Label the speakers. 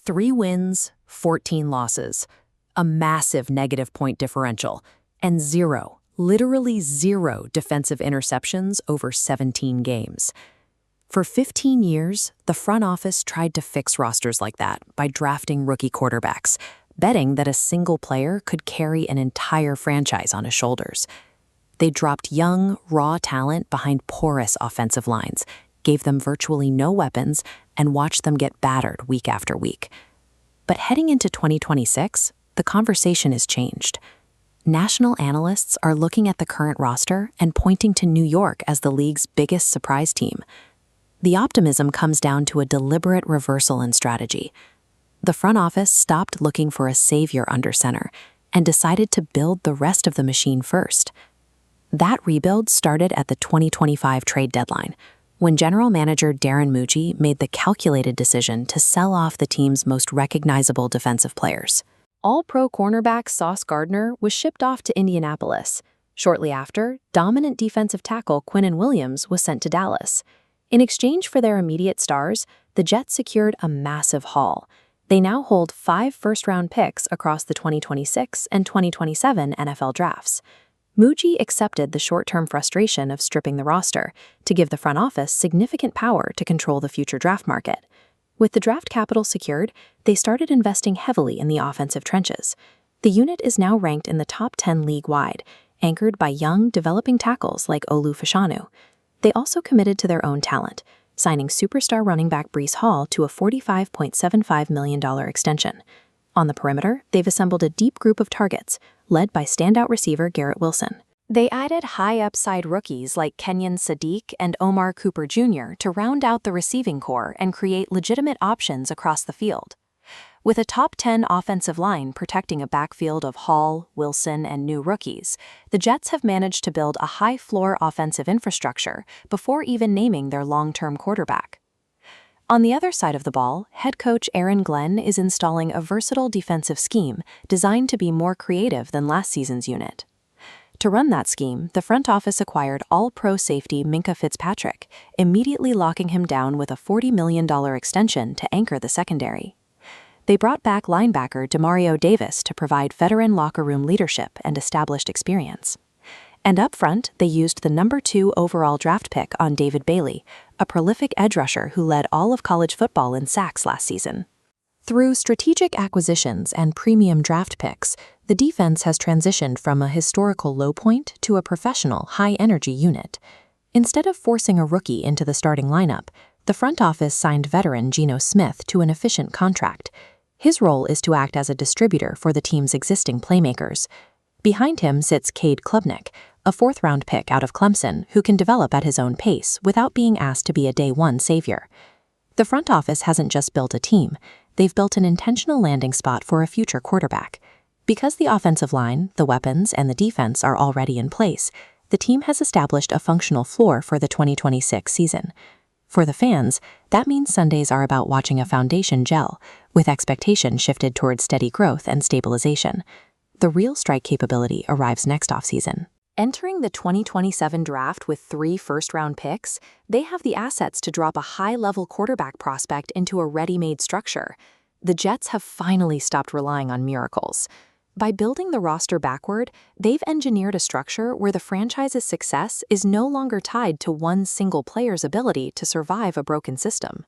Speaker 1: 3 wins, 14 losses, a massive negative point differential, and zero, literally zero defensive interceptions over 17 games. For 15 years, the front office tried to fix rosters like that by drafting rookie quarterbacks, betting that a single player could carry an entire franchise on his shoulders. They dropped young, raw talent behind porous offensive lines, gave them virtually no weapons, and watched them get battered week after week. But heading into 2026, the conversation has changed. National analysts are looking at the current roster and pointing to New York as the league's biggest surprise team. The optimism comes down to a deliberate reversal in strategy. The front office stopped looking for a savior under center and decided to build the rest of the machine first. That rebuild started at the 2025 trade deadline, when general manager Darren Mucci made the calculated decision to sell off the team's most recognizable defensive players. All-pro cornerback Sauce Gardner was shipped off to Indianapolis. Shortly after, dominant defensive tackle Quinnen Williams was sent to Dallas. In exchange for their immediate stars, the Jets secured a massive haul. They now hold 5 first-round picks across the 2026 and 2027 NFL drafts. Mucci accepted the short-term frustration of stripping the roster to give the front office significant power to control the future draft market. With the draft capital secured, they started investing heavily in the offensive trenches. The unit is now ranked in the top 10 league-wide, anchored by young, developing tackles like Olu Fashanu. They also committed to their own talent, signing superstar running back Breece Hall to a $45.75 million extension. On the perimeter, they've assembled a deep group of targets, led by standout receiver Garrett Wilson. They added high-upside rookies like Kenyon Sadiq and Omar Cooper Jr. to round out the receiving core and create legitimate options across the field. With a top 10 offensive line protecting a backfield of Hall, Wilson, and new rookies, the Jets have managed to build a high-floor offensive infrastructure before even naming their long-term quarterback. On the other side of the ball, head coach Aaron Glenn is installing a versatile defensive scheme designed to be more creative than last season's unit. To run that scheme, the front office acquired all-pro safety Minkah Fitzpatrick, immediately locking him down with a $40 million extension to anchor the secondary. They brought back linebacker Demario Davis to provide veteran locker room leadership and established experience. And up front, they used the number 2 overall draft pick on David Bailey, a prolific edge rusher who led all of college football in sacks last season. Through strategic acquisitions and premium draft picks, the defense has transitioned from a historical low point to a professional, high-energy unit. Instead of forcing a rookie into the starting lineup, the front office signed veteran Geno Smith to an efficient contract. His role is to act as a distributor for the team's existing playmakers. Behind him sits Cade Klubnik, a 4th-round pick out of Clemson who can develop at his own pace without being asked to be a day-one savior. The front office hasn't just built a team, they've built an intentional landing spot for a future quarterback. Because the offensive line, the weapons, and the defense are already in place, the team has established a functional floor for the 2026 season. For the fans, that means Sundays are about watching a foundation gel, with expectation shifted towards steady growth and stabilization. The real strike capability arrives next offseason. Entering the 2027 draft with 3 first-round picks, they have the assets to drop a high-level quarterback prospect into a ready-made structure. The Jets have finally stopped relying on miracles. By building the roster backward, they've engineered a structure where the franchise's success is no longer tied to one single player's ability to survive a broken system.